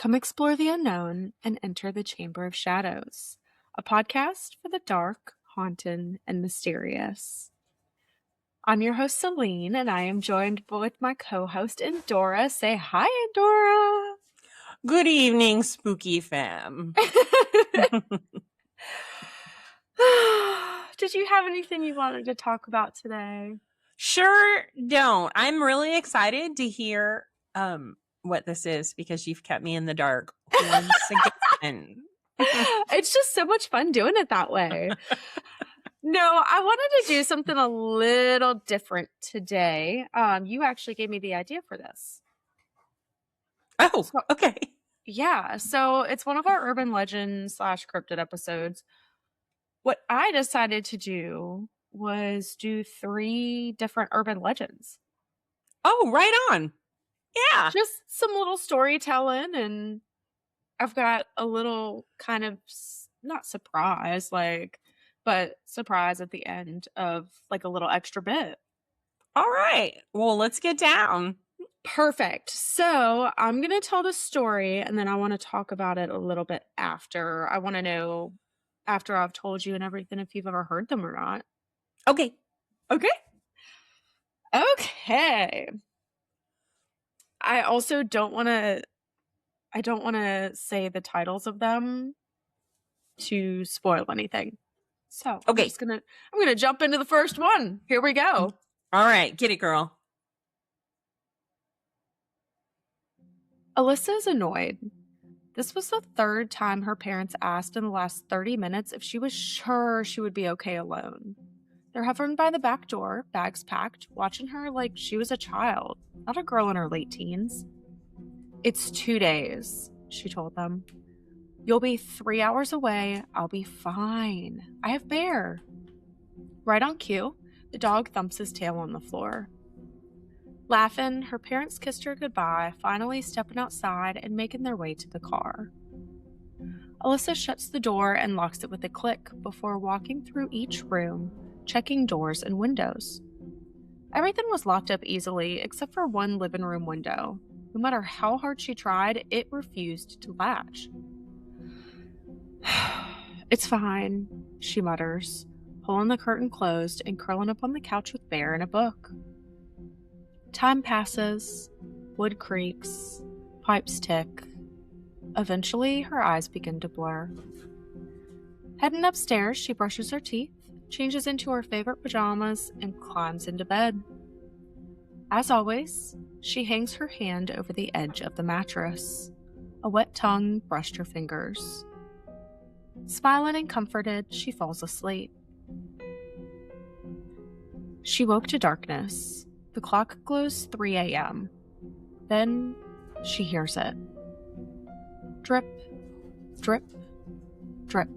Come explore the unknown and enter the Chamber of Shadows, a podcast for the dark, haunted, and mysterious. I'm your host, Celine, and I am joined with my co-host, Endora. Say hi, Endora. Good evening, spooky fam. Did you have anything you wanted to talk about today? Sure don't. I'm really excited to hear what this is because you've kept me in the dark once again. It's just so much fun doing it that way. No, I wanted to do something a little different today. You actually gave me the idea for this. Oh, okay. Yeah, so it's one of our urban legends / cryptid episodes. What I decided to do was do 3 different urban legends. Oh, right on. Yeah. Just some little storytelling, and I've got a little kind of not surprise, but surprise at the end of like a little extra bit. All right. Well, let's get down. Perfect. So I'm going to tell the story and then I want to talk about it a little bit after. I want to know after I've told you and everything if you've ever heard them or not. Okay. Okay. I also don't want to say the titles of them to spoil anything. So okay. I'm gonna jump into the first one. Here we go. All right, get it, girl. Alyssa's annoyed. This was the 3rd time her parents asked in the last 30 minutes if she was sure she would be okay alone. They're hovering by the back door, bags packed, watching her like she was a child, not a girl in her late teens. It's 2 days, she told them. You'll be 3 hours away. I'll be fine. I have Bear. Right on cue, the dog thumps his tail on the floor. Laughing, her parents kissed her goodbye, finally stepping outside and making their way to the car. Alyssa shuts the door and locks it with a click before walking through each room, checking doors and windows. Everything was locked up easily except for one living room window. No matter how hard she tried, it refused to latch. It's fine, she mutters, pulling the curtain closed and curling up on the couch with Bear and a book. Time passes, wood creaks, pipes tick. Eventually, her eyes begin to blur. Heading upstairs, she brushes her teeth, changes into her favorite pajamas, and climbs into bed. As always, she hangs her hand over the edge of the mattress. A wet tongue brushed her fingers. Smiling and comforted, she falls asleep. She woke to darkness. The clock glows 3 a.m. Then she hears it. Drip, drip, drip.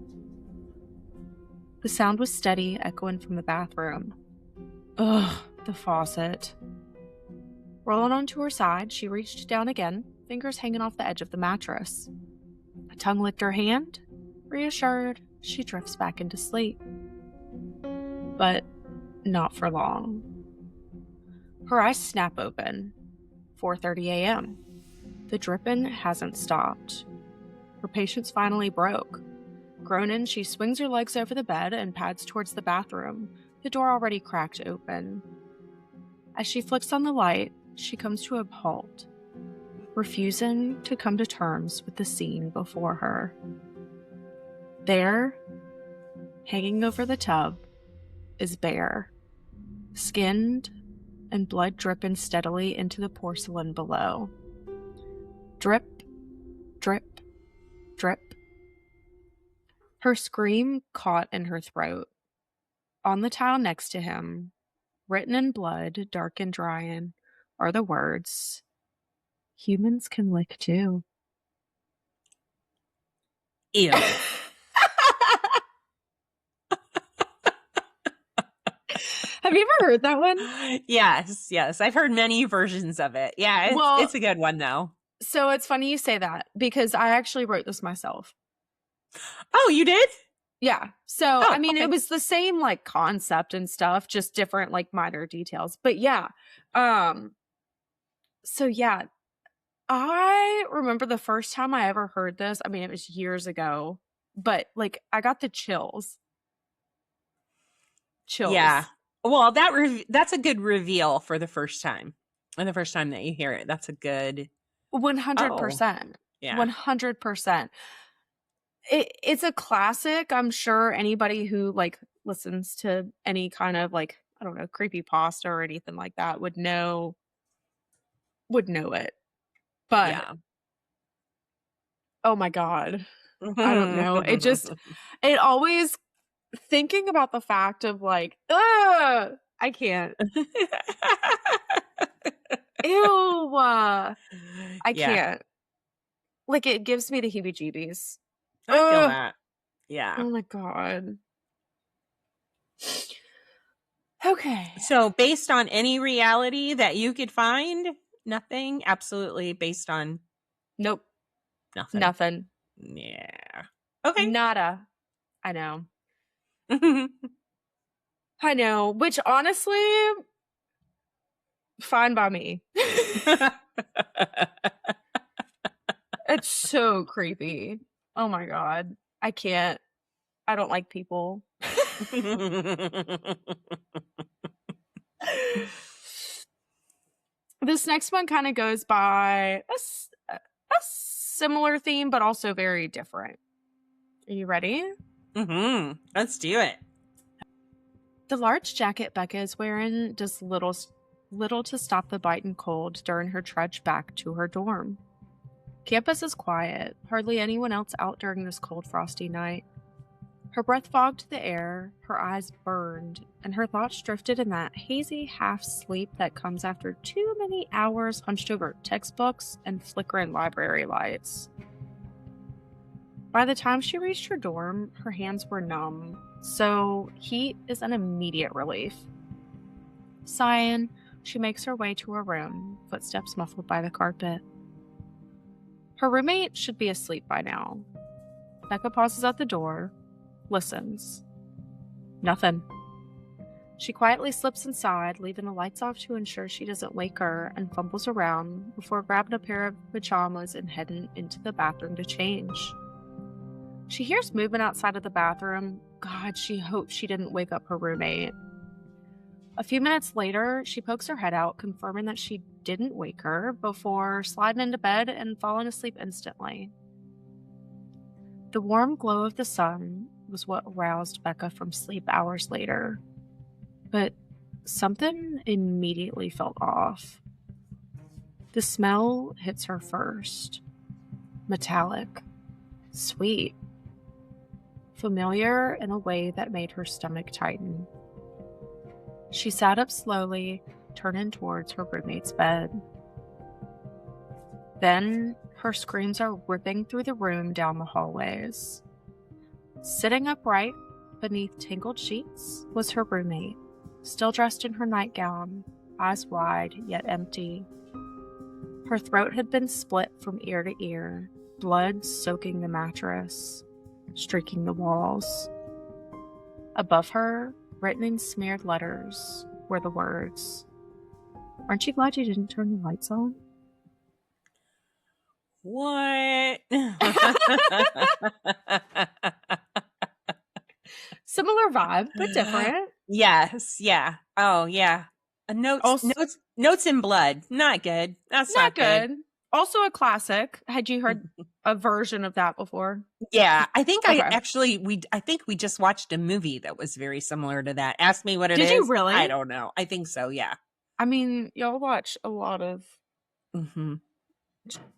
The sound was steady, echoing from the bathroom. Ugh, the faucet. Rolling onto her side, she reached down again, fingers hanging off the edge of the mattress. A tongue licked her hand. Reassured, she drifts back into sleep. But not for long. Her eyes snap open. 4:30 a.m. The dripping hasn't stopped. Her patience finally broke. Groaning, she swings her legs over the bed and pads towards the bathroom, the door already cracked open. As she flicks on the light, she comes to a halt, refusing to come to terms with the scene before her. There, hanging over the tub, is Bear, skinned and blood dripping steadily into the porcelain below. Drip, drip, drip. Her scream caught in her throat. On the tile next to him, written in blood, dark and drying, are the words, "Humans can lick too." Ew. Have you ever heard that one? Yes. I've heard many versions of it. Yeah, it's a good one, though. So it's funny you say that because I actually wrote this myself. Oh, you did? Yeah. So, I mean, It was the same like concept and stuff, just different like minor details. But yeah. So yeah, I remember the first time I ever heard this, I mean, it was years ago, but, like, I got the chills. Yeah. Chills. Well, that's a good reveal for the first time. And the first time that you hear it, that's a good, oh, 100%. yeah. 100%. It's a classic. I'm sure anybody who, like, listens to any kind of, like, I don't know, creepypasta or anything like that would know it. But, Yeah. oh my god, I don't know. It always thinking about the fact of, like, ugh, I can't. Ew, I Yeah, can't. Like, it gives me the heebie-jeebies. I feel Ugh, that. Yeah. oh my god. Okay. So based on any reality that you could find, nothing, absolutely based on Nope, nothing. nothing. Yeah. Okay. Nada. I know. I know, which honestly, fine by me. It's so creepy. Oh my god. I can't. I don't like people. This next one kind of goes by a similar theme, but also very different. Are you ready? Let's do it. The large jacket Becca is wearing does little to stop the biting cold during her trudge back to her dorm. Campus is quiet, hardly anyone else out during this cold, frosty night. Her breath fogged the air, her eyes burned, and her thoughts drifted in that hazy half-sleep that comes after too many hours hunched over textbooks and flickering library lights. By the time she reached her dorm, her hands were numb, so heat is an immediate relief. Sighing, she makes her way to her room, footsteps muffled by the carpet. Her roommate should be asleep by now. Becca pauses at the door, listens. Nothing. She quietly slips inside, leaving the lights off to ensure she doesn't wake her, and fumbles around before grabbing a pair of pajamas and heading into the bathroom to change. She hears movement outside of the bathroom. God, she hopes she didn't wake up her roommate. A few minutes later, she pokes her head out, confirming that she didn't wake her, before sliding into bed and falling asleep instantly. The warm glow of the sun was what roused Becca from sleep hours later. But something immediately felt off. The smell hits her first. Metallic. Sweet. Familiar in a way that made her stomach tighten. She sat up slowly, turning towards her roommate's bed. Then her screams are ripping through the room down the hallways. Sitting upright beneath tangled sheets was her roommate, still dressed in her nightgown, eyes wide yet empty. Her throat had been split from ear to ear, blood soaking the mattress, streaking the walls. Above her, written in smeared letters, were the words, "Aren't you glad you didn't turn the lights on?" What? Similar vibe, but different. Yes, yeah. Oh, yeah. Notes in blood. Not good. That's not good. Also a classic. Had you heard a version of that before? Yeah, I think Okay. I think we just watched a movie that was very similar to that. Ask me what it is. Did you really? I don't know. I think so, yeah. I mean, y'all watch a lot of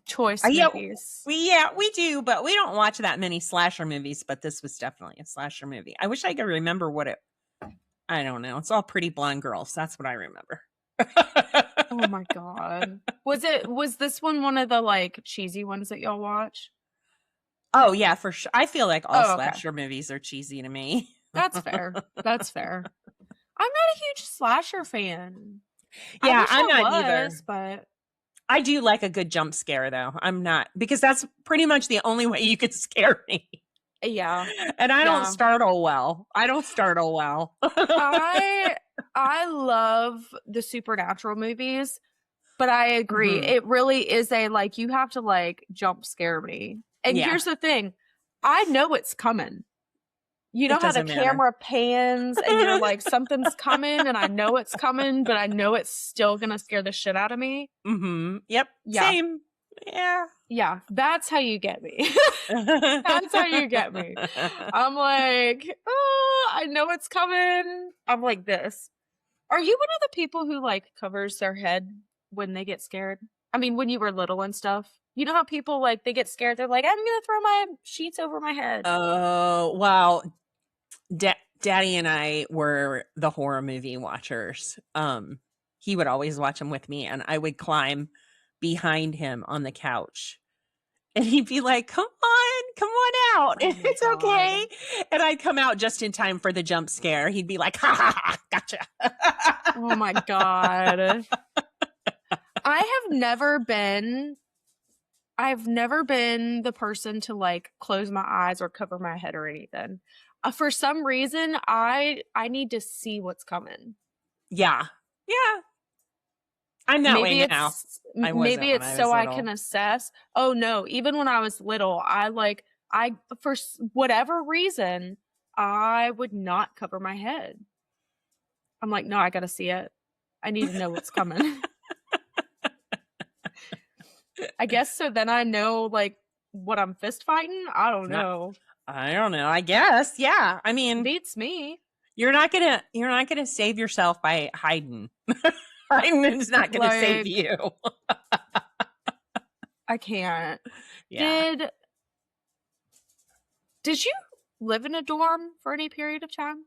choice Yeah, movies. we do, but we don't watch that many slasher movies, but this was definitely a slasher movie. I wish I could remember I don't know. It's all pretty blonde girls. That's what I remember. Oh my god. Was this one of the like cheesy ones that y'all watch? Oh yeah, for sure. I feel like all slasher movies are cheesy to me. That's fair. That's fair. I'm not a huge slasher fan. Yeah, I'm not either. But I do like a good jump scare though. I'm not, because that's pretty much the only way you can scare me. Yeah. And I don't startle well. I I love the supernatural movies, But I agree. Mhm. It really is like, you have to like jump scare me. And Yeah. here's the thing. I know it's coming. You know It how the doesn't matter. camera pans and you're like, something's coming and I know it's coming, but I know it's still going to scare the shit out of me. Yep. Yeah. Same. Yeah. Yeah. That's how you get me. That's how you get me. I'm like, oh, I know it's coming. I'm like this. Are you one of the people who like covers their head when they get scared? I mean, when you were little and stuff. You know how people like they get scared, they're like, I'm gonna throw my sheets over my head. Oh, wow. Daddy and I were the horror movie watchers. He would always watch them with me, and I would climb behind him on the couch. And he'd be like, come on out. Oh my It's God. okay. And I'd come out just in time for the jump scare. He'd be like, ha ha ha, gotcha. Oh my God. I've never been the person to like close my eyes or cover my head or anything. For some reason, I need to see what's coming. Yeah. Yeah. I'm that way now. I wasn't Maybe when it's I so was I little. can assess. Oh no, even when I was little, for whatever reason, I would not cover my head. I'm like, no, I gotta see it. I need to know what's coming. I guess so then I know like what I'm fist fighting. I don't know. I don't know. I guess. Yeah. I mean, Beats me. you're not gonna save yourself by hiding. Hiding is not gonna save you. I can't. Yeah. Did you live in a dorm for any period of time?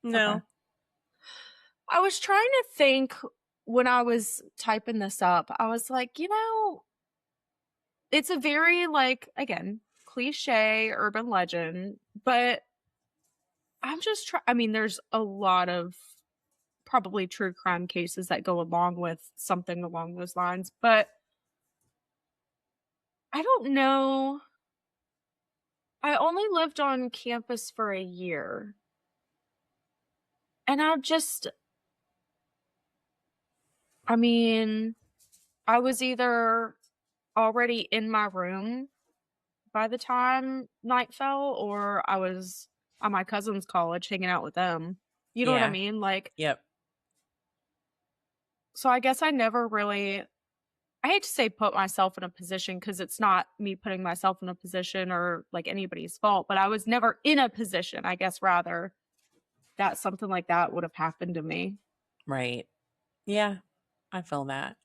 No. Okay. I was trying to think when I was typing this up. I was like, it's a very like, again, cliche urban legend, but I'm just trying. I mean, there's a lot of probably true crime cases that go along with something along those lines, but I don't know. I only lived on campus for a year. And I was either already in my room by the time night fell, or I was at my cousin's college hanging out with them. You know what I mean? Like, yep. So I guess I never really, I hate to say put myself in a position because it's not me putting myself in a position or like anybody's fault, but I was never in a position, I guess, rather, that something like that would have happened to me. Right. Yeah. I feel that.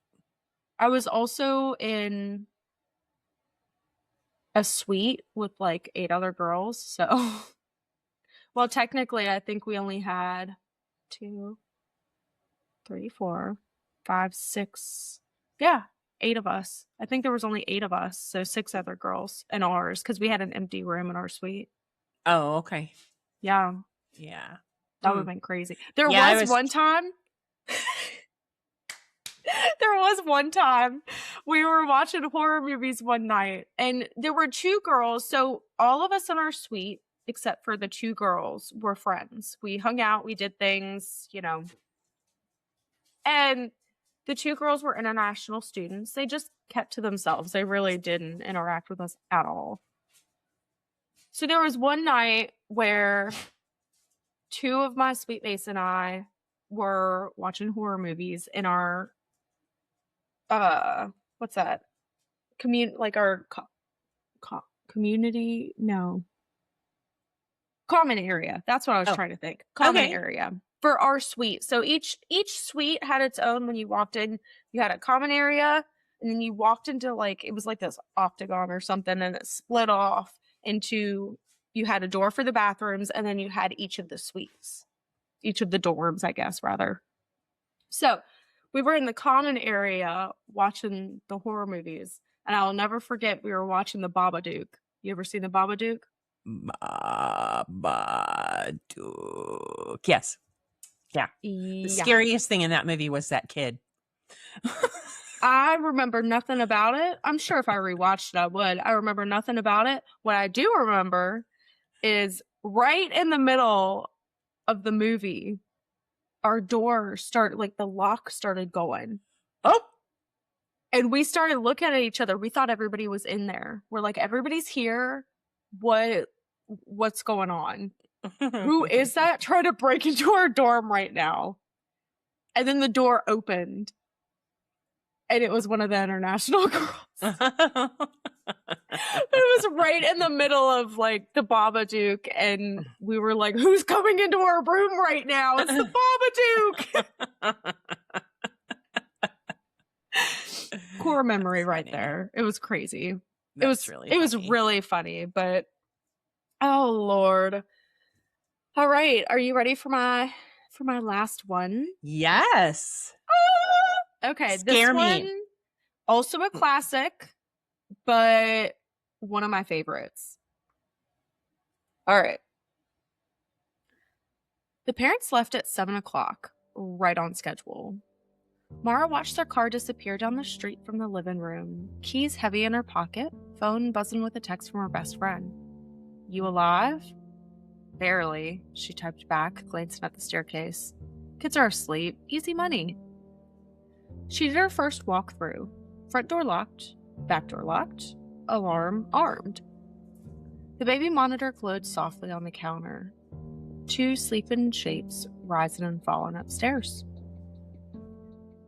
I was also in a suite with like 8 other girls. So, well, technically, I think we only had 2, 3, 4, 5, 6. Yeah, 8 of us. I think there was only 8 of us. So 6 other girls in ours because we had an empty room in our suite. Oh, okay. Yeah. Yeah. That would have been crazy. There was one time. There was one time we were watching horror movies one night and there were 2 girls. So all of us in our suite, except for the 2 girls, were friends. We hung out, we did things, And the 2 girls were international students. They just kept to themselves. They really didn't interact with us at all. So there was one night where 2 of my suite mates and I were watching horror movies in our what's that? Community? No. Common area. That's what I was trying to think. Common area for our suite. So each suite had its own. When you walked in, you had a common area, and then you walked into like, it was like this octagon or something, and it split off into, you had a door for the bathrooms, and then you had each of the suites, each of the dorms, I guess, rather. So we were in the common area watching the horror movies, and I'll never forget, we were watching the Babadook. You ever seen the Babadook? Babadook. Yes. Yeah. The scariest thing in that movie was that kid. I remember nothing about it. I'm sure if I rewatched it, I would. I remember nothing about it. What I do remember is right in the middle of the movie, our door started, like the lock started going. Oh, And we started looking at each other. We thought everybody was in there. We're like, everybody's here. What's going on? Who is that trying to break into our dorm right now? And then the door opened. And it was one of the international girls. It was right in the middle of like the Babadook. And we were like, who's coming into our room right now? It's the Babadook. Core memory right there. It was crazy. It was really funny, but oh Lord. All right, are you ready for my last one? Yes. Okay, Scare this me. one also a classic, but one of my favorites. All right. The parents left at 7:00, right on schedule. Mara watched their car disappear down the street from the living room, keys heavy in her pocket, phone buzzing with a text from her best friend. You alive? Barely, she typed back, glancing at the staircase. Kids are asleep. Easy money. She did her first walkthrough. Front door locked, back door locked, alarm armed. The baby monitor glowed softly on the counter. 2 sleeping shapes rising and falling upstairs.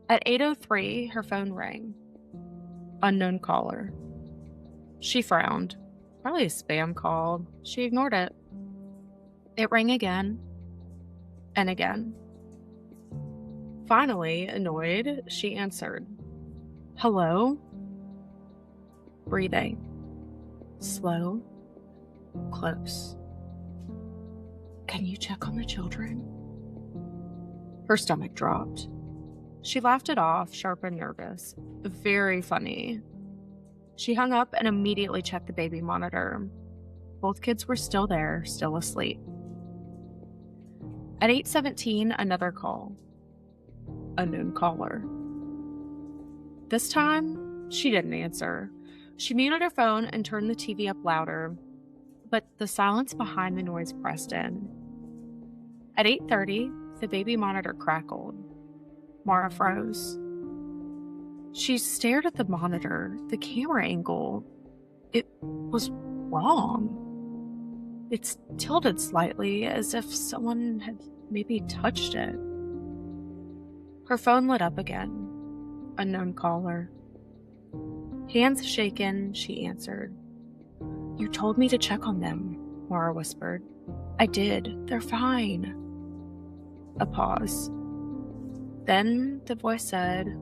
At 8:03, her phone rang. Unknown caller. She frowned. Probably a spam call. She ignored it. It rang again and again. Finally, annoyed, she answered. Hello? Breathing. Slow. Close. Can you check on the children? Her stomach dropped. She laughed it off, sharp and nervous. Very funny. She hung up and immediately checked the baby monitor. Both kids were still there, still asleep. At 8:17, another call. Unknown caller. This time, she didn't answer. She muted her phone and turned the TV up louder, but the silence behind the noise pressed in. At 8:30, the baby monitor crackled. Mara froze. She stared at the monitor, the camera angle. It was wrong. It's tilted slightly, as if someone had maybe touched it. Her phone lit up again. Unknown caller. Hands shaken, she answered. You told me to check on them, Mara whispered. I did. They're fine. A pause. Then the voice said,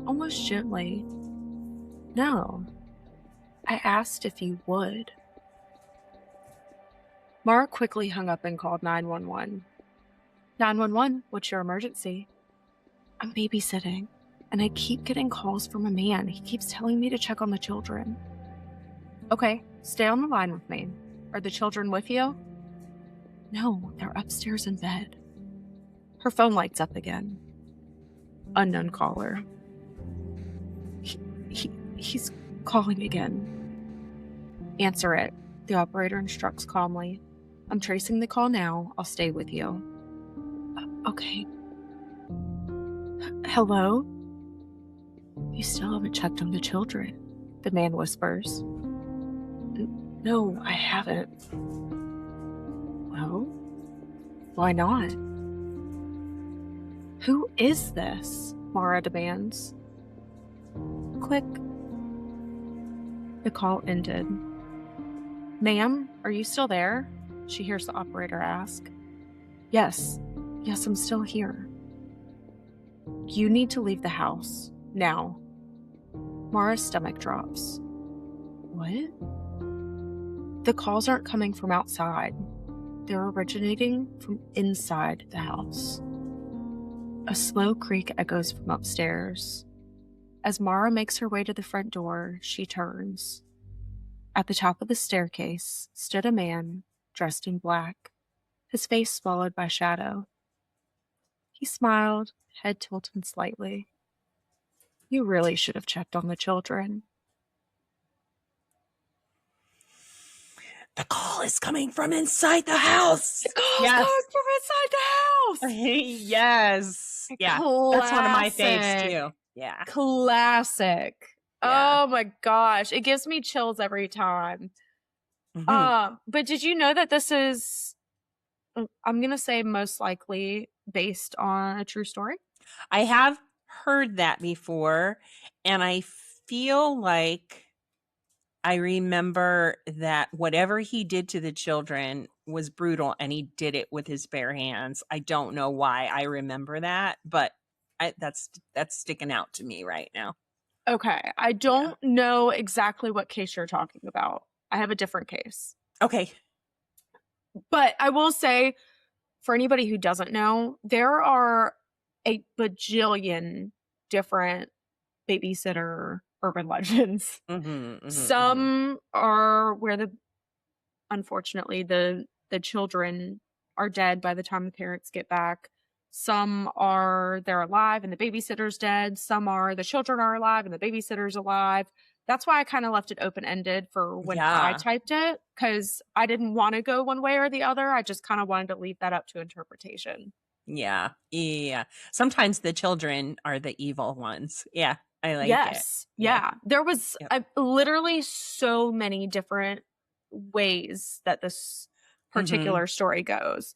almost gently, No. I asked if you would. Mara quickly hung up and called 911. 911, what's your emergency? I'm babysitting, and I keep getting calls from a man. He keeps telling me to check on the children. Okay, stay on the line with me. Are the children with you? No, they're upstairs in bed. Her phone lights up again. Unknown caller. He's calling again. Answer it, the operator instructs calmly. I'm tracing the call now. I'll stay with you. Okay. Hello? You still haven't checked on the children, the man whispers. No, I haven't. Well, why not? Who is this? Mara demands. Click. The call ended. Ma'am, are you still there? She hears the operator ask. Yes, I'm still here. You need to leave the house, now. Mara's stomach drops. What? The calls aren't coming from outside. They're originating from inside the house. A slow creak echoes from upstairs. As Mara makes her way to the front door, she turns. At the top of the staircase stood a man dressed in black, his face swallowed by shadow. He smiled, head tilted slightly. You really should have checked on the children. The call is coming from inside the house. The call is coming from inside the house. Yes. Yeah. That's one of my faves too. Yeah. Classic. Yeah. Oh my gosh. It gives me chills every time. Mhm. But did you know that this is, I'm going to say most likely based on a true story? I have heard that before, and I feel like I remember that whatever he did to the children was brutal, and he did it with his bare hands. I don't know why I remember that, but that's sticking out to me right now. Okay. I Yeah. don't know exactly what case you're talking about. I have a different case. Okay. But I will say, for anybody who doesn't know, there are a bajillion different babysitter urban legends. Mhm, mhm, mhm. Some are where unfortunately the children are dead by the time the parents get back. Some are they're alive and the babysitter's dead. Some are the children are alive and the babysitter's alive. That's why I kind of left it open ended for when I Yeah. typed it, because I didn't want to go one way or the other. I just kind of wanted to leave that up to interpretation. Yeah. Yeah. Sometimes the children are the evil ones. Yeah. I like it. Yes. Yeah. Yeah. There was Yep. literally so many different ways that this Mhm. particular story goes,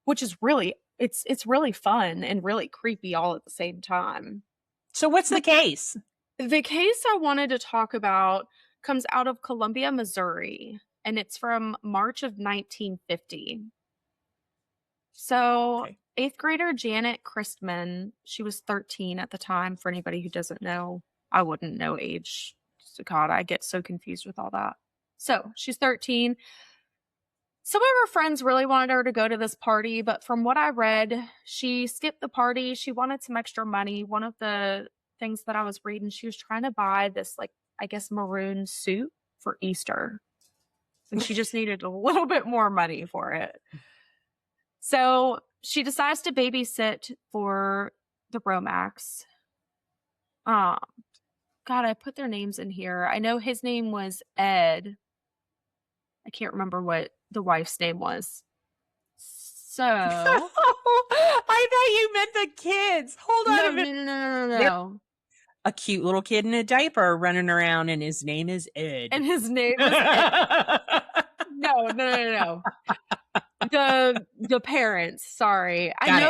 which is really it's really fun and really creepy all at the same time. So what's the But case? the case I wanted to talk about comes out of Columbia, Missouri, and it's from March of 1950. So, Okay. 8th grader Janet Christman, she was 13 at the time. For anybody who doesn't know, I wouldn't know age. So God, I get so confused with all that. So, she's 13. Some of her friends really wanted her to go to this party, but from what I read, she skipped the party. She wanted some extra money. One of the things that I was reading, she was trying to buy this, like, I guess, maroon suit for Easter. And she just needed a little bit more money for it. So she decides to babysit for the Romax. Um, God, I put their names in here. I know his name was Ed. I can't remember what the wife's name was. So, I thought you meant the kids. Hold on a no, minute. no, no, no, no, There's no. a cute little kid in a diaper running around, and his name is Ed. And his name was Ed. No, no, no, no, no. The parents, sorry. Got it.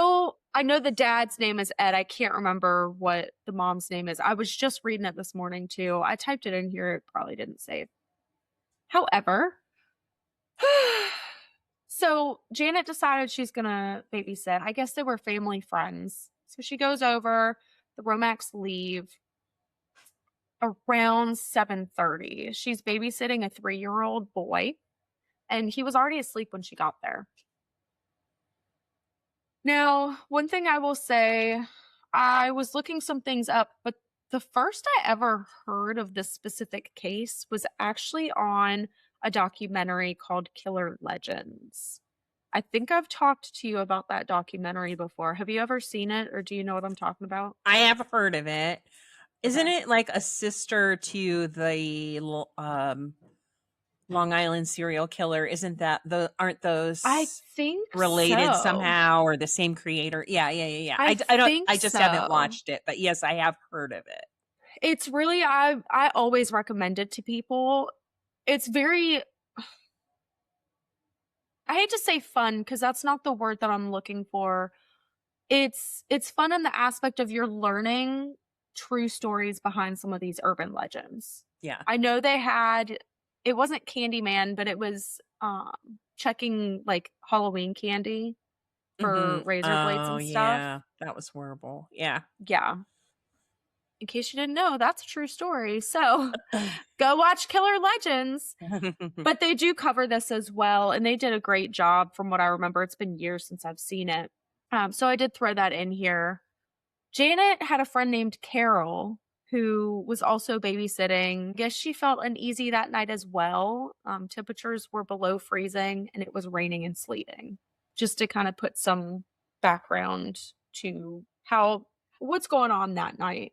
I know the dad's name is Ed. I can't remember what the mom's name is. I was just reading it this morning too. I typed it in here, it probably didn't save. However, so Janet decided she's gonna babysit. I guess they were family friends. So she goes over, the Romax leave around 7:30. She's babysitting a 3-year-old boy, and he was already asleep when she got there. Now, one thing I will say, I was looking some things up, but the first I ever heard of this specific case was actually on a documentary called Killer Legends. I think I've talked to you about that documentary before. Have you ever seen it, or do you know what I'm talking about? I have heard of it. Isn't Okay. it like a sister to the Long Island serial killer? Isn't that aren't I those think related so. somehow, or the same creator? Yeah, yeah, yeah, yeah. I I don't. think I just haven't so. watched it, but yes, I have heard of it. It's really I always recommend it to people. It's very, I hate to say fun because that's not the word that I'm looking for. It's fun in the aspect of you're learning true stories behind some of these urban legends. Yeah. I know they had, it wasn't Candyman, but it was checking like Halloween candy for Mm-hmm. razor blades Oh and stuff. yeah, that was horrible. Yeah. Yeah. In case you didn't know, that's a true story. So go watch Killer Legends. But they do cover this as well, and they did a great job from what I remember. It's been years since I've seen it. So I did throw that in here. Janet had a friend named Carol who was also babysitting. I guess she felt uneasy that night as well. Temperatures were below freezing and it was raining and sleeting. Just to kind of put some background to what's going on that night.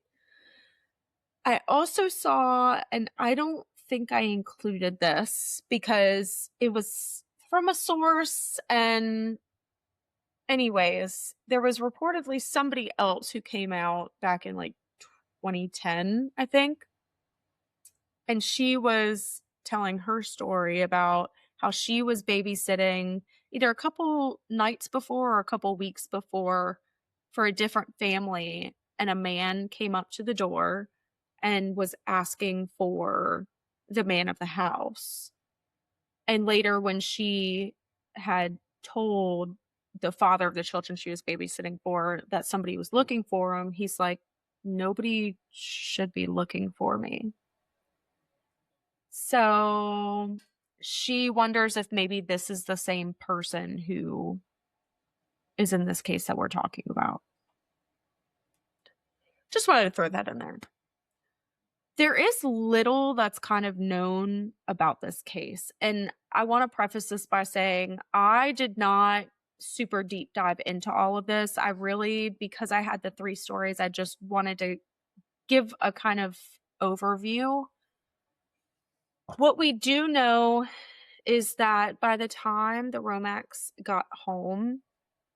I also saw, and I don't think I included this because it was from a source. And, anyways, there was reportedly somebody else who came out back in like 2010, I think. And she was telling her story about how she was babysitting either a couple nights before or a couple weeks before for a different family. And a man came up to the door and was asking for the man of the house. And later, when she had told the father of the children she was babysitting for that somebody was looking for him, he's like, "Nobody should be looking for me." So she wonders if maybe this is the same person who is in this case that we're talking about. Just wanted to throw that in there. There is little that's kind of known about this case. And I want to preface this by saying I did not super deep dive into all of this. I really, because I had the 3 stories, I just wanted to give a kind of overview. What we do know is that by the time the Romax got home,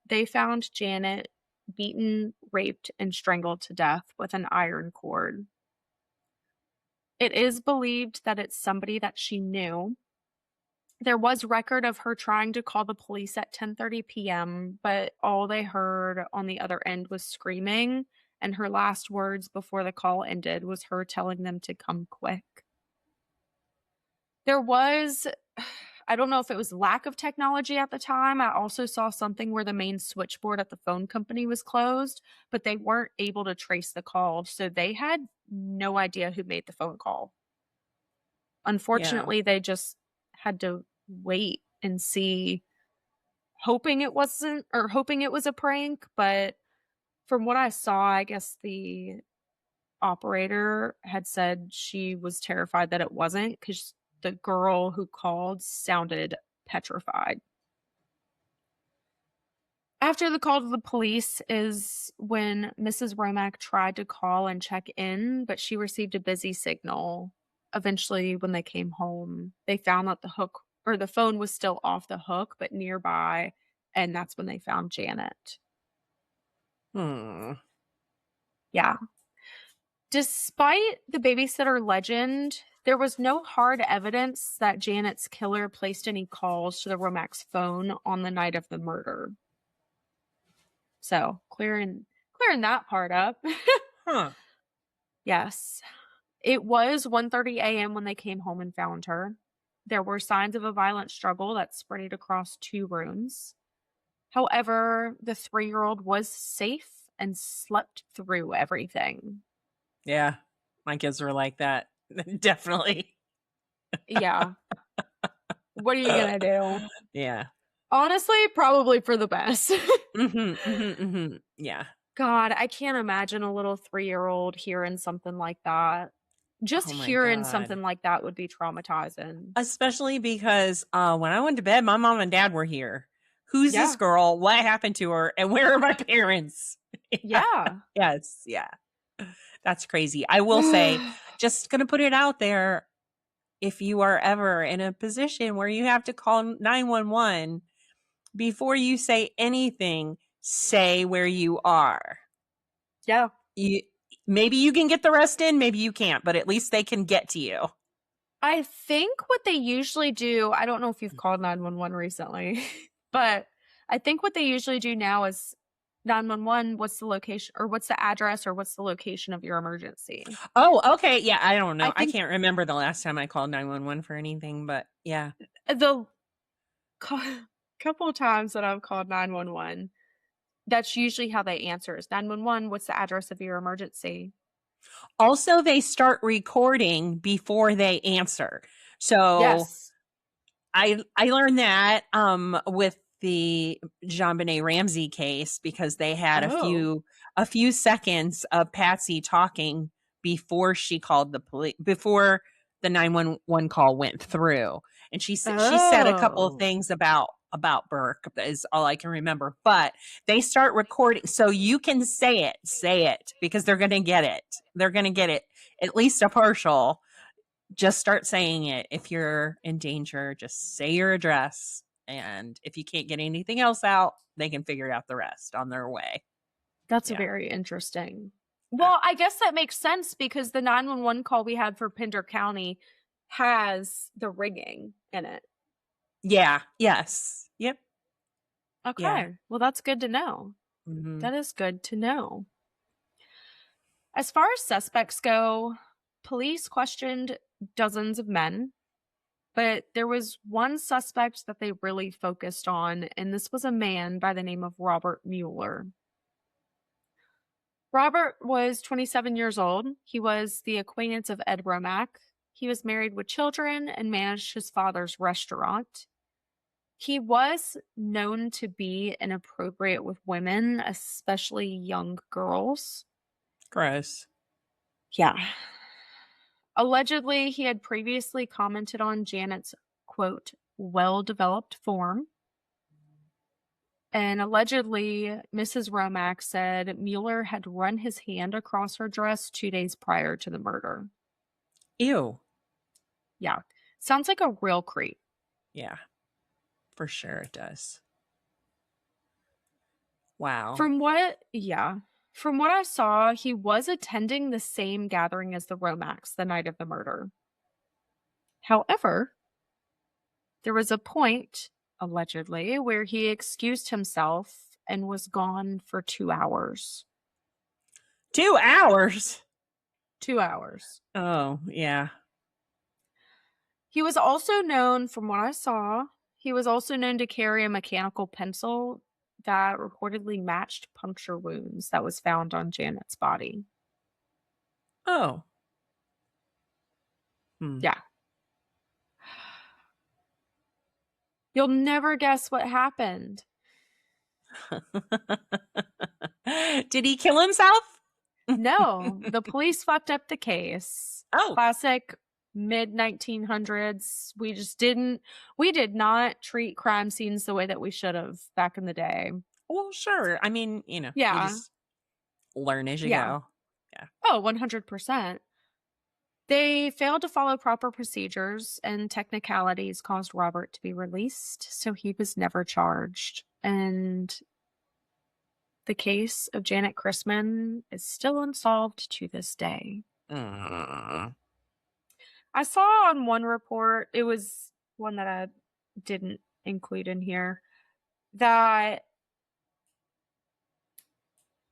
they found Janet beaten, raped, and strangled to death with an iron cord. It is believed that it's somebody that she knew. There was record of her trying to call the police at 10:30 p.m., but all they heard on the other end was screaming, and her last words before the call ended was her telling them to come quick. There was, I don't know if it was lack of technology at the time. I also saw something where the main switchboard at the phone company was closed, but they weren't able to trace the call, so they had no idea who made the phone call. Yeah. Unfortunately, they just had to wait and see, hoping it wasn't, or hoping it was a prank, but from what I saw, I guess the operator had said she was terrified that it wasn't because the girl who called sounded petrified. After the call to the police is when Mrs. Romack tried to call and check in, but she received a busy signal. Eventually, when they came home, they found that the phone was still off the hook, but nearby, and that's when they found Janet. Hmm. Yeah. Despite the babysitter legend, there was no hard evidence that Janet's killer placed any calls to the Romack's phone on the night of the murder. So, clearing that part up. Huh. Yes. It was 1:30 a.m. when they came home and found her. There were signs of a violent struggle that spread across 2 rooms. However, the 3-year-old was safe and slept through everything. Yeah. My kids were like that. Definitely. Yeah. What are you gonna do? Yeah. Honestly, probably for the best. Yeah. God, I can't imagine a little 3-year-old hearing something like that. Just Oh my hearing God. something like that would be traumatizing. Especially because when I went to bed, my mom and dad were here. Who's this Yeah. girl? What happened to her? And where are my parents? Yeah. Yeah. Yes. Yeah. That's crazy. I will say, just going to put it out there. If you are ever in a position where you have to call 911, before you say anything, say where you are. Yeah. Maybe you can get the rest in, maybe you can't, but at least they can get to you. I think what they usually do, I don't know if you've called 911 recently, but I think what they usually do now is 911, what's the location or what's the address or what's the location of your emergency? Oh, okay. Yeah, I don't I know. I think can't remember the last time I called 911 for anything, but yeah. the couple of times that I've called 911, that's usually how they answer is 911, what's the address of your emergency? Also, they start recording before they answer. So Yes. I learned that with the JonBenet Ramsey case because they had Oh. a few seconds of Patsy talking before she called the police, before the 911 call went through. And she said a couple of Oh. things about Burke is all I can remember. But they start recording so you can say it because they're going to get it. They're going to get it, at least a partial. Just start saying it. If you're in danger, just say your address. And if you can't get anything else out, they can figure out the rest on their way. That's Yeah. very interesting. Well, I guess that makes sense because the 911 call we had for Pender County has the ringing in it. Yeah. Yes. Yep. Okay. Yeah. Well, that's good to know. Mm-hmm. That is good to know. As far as suspects go, police questioned dozens of men, but there was one suspect that they really focused on, and this was a man by the name of Robert Mueller. Robert was 27 years old. He was the acquaintance of Ed Romack. He was married with children and managed his father's restaurant. He was known to be inappropriate with women, especially young girls. Gross. Yeah. Allegedly, he had previously commented on Janet's, quote, well-developed form. And allegedly, Mrs. Romack said Mueller had run his hand across her dress 2 days prior to the murder. Ew. Yeah. Sounds like a real creep. Yeah. For sure it does. Wow. From what I saw, he was attending the same gathering as the Romacks the night of the murder. However, there was a point, allegedly, where he excused himself and was gone for 2 hours. 2 hours? 2 hours. Oh, yeah. He was also known, from what I saw, he was also known to carry a mechanical pencil that reportedly matched puncture wounds that was found on Janet's body. Oh. Yeah. You'll never guess what happened. Did he kill himself? No, the police fucked up the case. Oh. Classic mid-1900s. We did not treat crime scenes the way that we should have back in the day. Well, sure. I mean, you Yeah. just learn as you Yeah. go. Yeah. Oh, 100%. They failed to follow proper procedures, and technicalities caused Robert to be released, so he was never charged. And the case of Janet Chrisman is still unsolved to this day. Mm. I saw on one report, it was one that I didn't include in here, that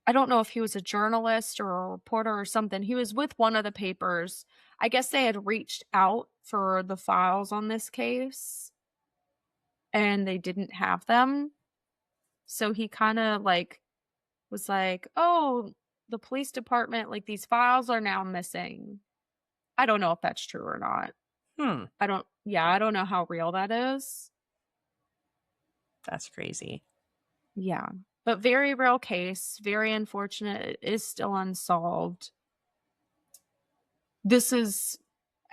I don't know if he was a journalist or a reporter or something. He was with one of the papers. I guess they had reached out for the files on this case and they didn't have them. So he kind of was like, oh, the police department, these files are now missing. I don't know if that's true or not. I don't know how real that is. That's crazy. Yeah. But very real case, very unfortunate. It is still unsolved. This is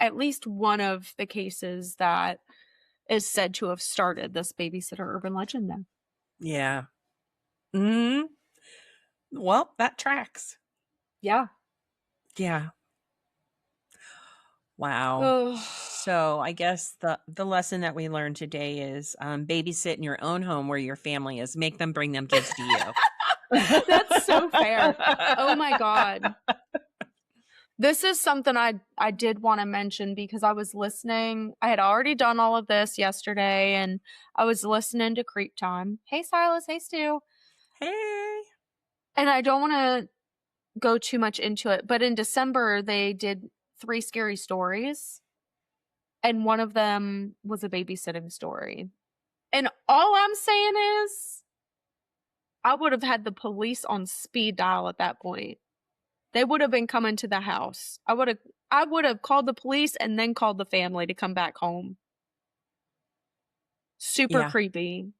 at least one of the cases that is said to have started this babysitter urban legend then. Yeah. Mm. Well, that tracks. Yeah. Yeah. Wow. Ugh. So I guess the lesson that we learned today is babysit in your own home where your family is. Make them bring them kids to you. That's so fair. Oh my God. This is something I did want to mention because I was listening. I had already done all of this yesterday and I was listening to Creep Time. Hey, Silas. Hey, Stu. Hey. And I don't want to go too much into it, but in December, they did 3 scary stories. And one of them was a babysitting story. And all I'm saying is, I would have had the police on speed dial at that point. They would have been coming to the house. I would have called the police and then called the family to come back home. Super creepy.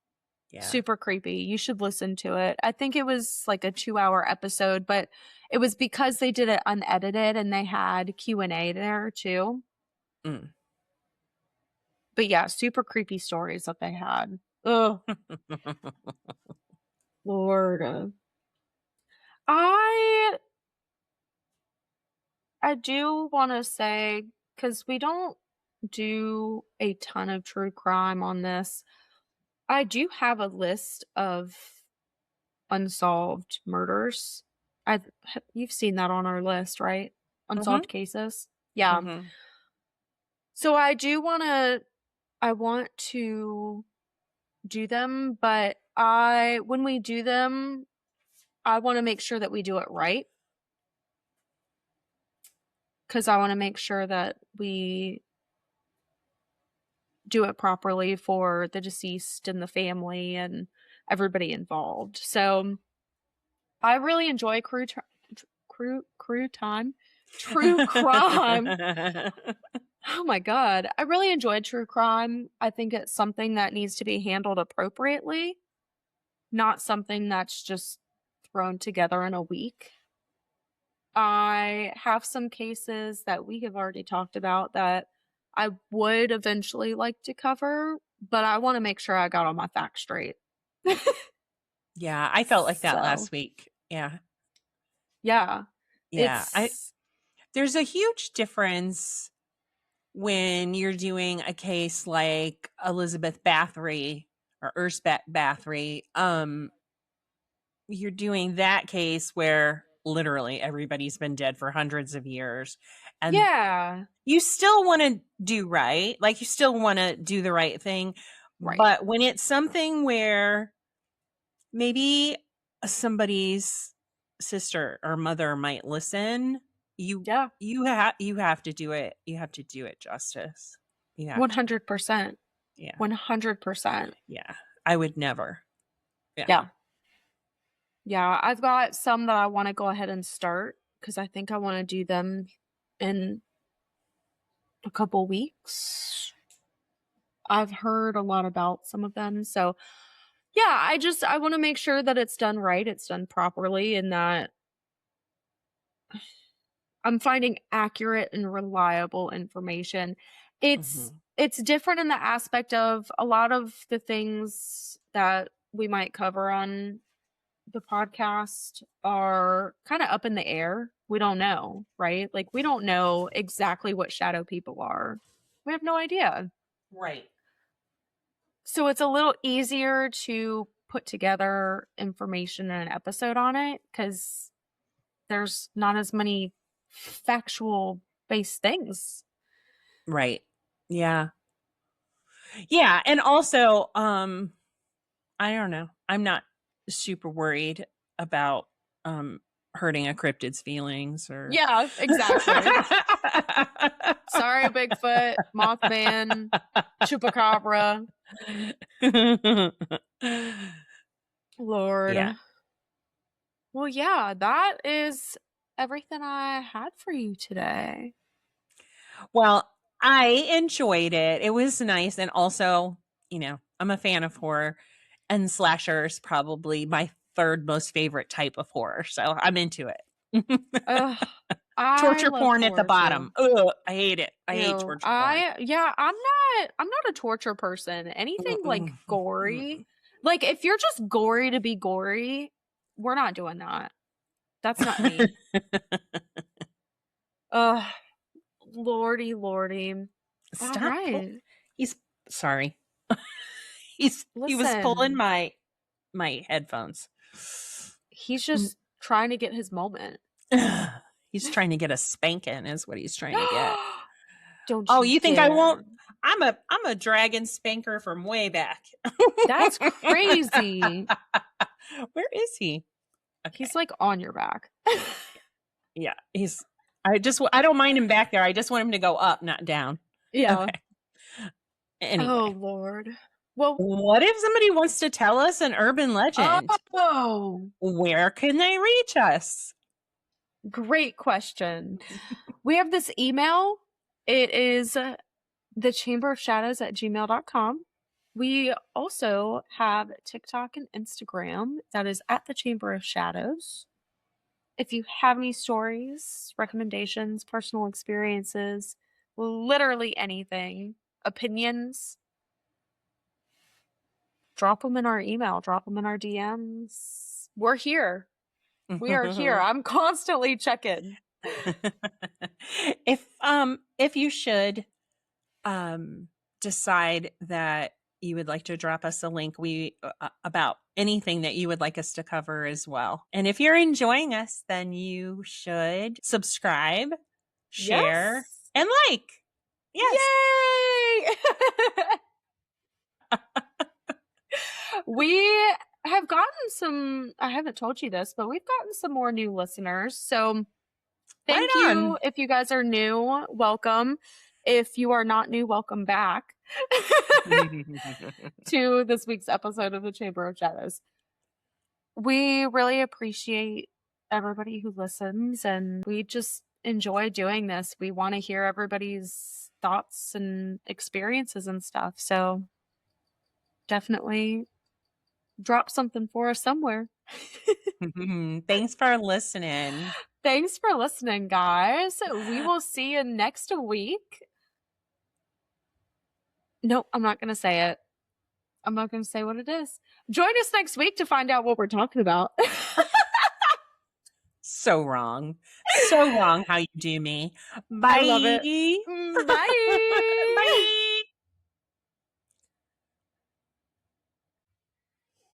Yeah. Super creepy. You should listen to it. I think it was like a 2-hour episode, but it was because they did it unedited and they had Q&A there too. Mm. But yeah, super creepy stories that they had. Ugh. Lord. I do want to say, because we don't do a ton of true crime on this, I do have a list of unsolved murders. You've seen that on our list, right? Mm-hmm. Unsolved cases. Yeah. Mm-hmm. So I want to do them, but when we do them, I want to make sure that we do it right. Because I want to make sure that we do it properly for the deceased and the family and everybody involved. So I really enjoy true crime. Oh my God. I really enjoyed true crime. I think it's something that needs to be handled appropriately, not something that's just thrown together in a week. I have some cases that we have already talked about that I would eventually like to cover, but I want to make sure I got all my facts straight. Yeah, I felt like that So, last week. Yeah. yeah. Yeah. It's There's a huge difference when you're doing a case like Elizabeth Bathory or Erspet Bathory. You're doing that case where literally everybody's been dead for hundreds of years, and yeah, you still want to do right. Like, you still want to do the right thing. right. But when it's something where maybe somebody's sister or mother might listen, Yeah. you have to do it. You have to do it justice. You have to. 100%. Yeah. 100%. Yeah. I would never. Yeah. Yeah. Yeah, I've got some that I want to go ahead and start because I think I want to do them in a couple weeks. I've heard a lot about some of them. So, yeah, I want to make sure that it's done right, it's done properly, and that I'm finding accurate and reliable information. It's Mhm. it's different in the aspect of a lot of the things that we might cover on the podcast are kind of up in the air. We don't know, right? Like, we don't know exactly what shadow people are. We have no idea. Right. So it's a little easier to put together information in an episode on it because there's not as many factual based things. Right. Yeah. Yeah, and also, I don't know. I'm not super worried about hurting a cryptid's feelings or Yeah, exactly. Sorry, Bigfoot, Mothman, Chupacabra. Lord. Yeah. Well, yeah, that is everything I had for you today. Well, I enjoyed it. It was nice, and also, I'm a fan of horror, and slasher is probably my third most favorite type of horror, so I'm into it. Ugh, I Torture love porn at the horror too. bottom. Ugh, I hate it. I hate Ew. torture porn. I'm not a torture person. Anything like gory. Like, if you're just gory to be gory, we're not doing that. That's not me. Ugh. Lordy, lordy. All Stop. right. He's sorry. He was pulling Listen, my headphones. he's just trying to get his moment. He's trying to get a spanking is what he's trying to get. Don't Oh, you you think I dare. won't? I'm a dragon spanker from way back. That's crazy. Where is he? Okay. He's like on your back. Yeah, I don't mind him back there. I just want him to go up, not down. Yeah. Okay. Anyway. Oh, Lord. Well, what if somebody wants to tell us an urban legend? Oh, Where can they reach us? great question. We have this email. It is thechamberofshadows@gmail.com. We also have TikTok and Instagram. That is at the Chamber of Shadows. If you have any stories, recommendations, personal experiences, literally anything, opinions, drop them in our email, drop them in our DMs. We're here. We are here. I'm constantly checking. If you should decide that you would like to drop us a link about anything that you would like us to cover as well. And if you're enjoying us, then you should subscribe, share, and like. Yes. Yay! We have gotten some, I haven't told you this, but we've gotten some more new listeners. So thank you. If you guys are new, welcome. If you are not new, welcome back to this week's episode of the Chamber of Shadows. We really appreciate everybody who listens, and we just enjoy doing this. We want to hear everybody's thoughts and experiences and stuff. So definitely drop something for us somewhere. Thanks for listening. Thanks for listening, guys. We will see you next week. Nope, I'm not going to say it. I'm not going to say what it is. Join us next week to find out what we're talking about. So wrong. So wrong how you do me. Bye. I love it. Bye. Bye.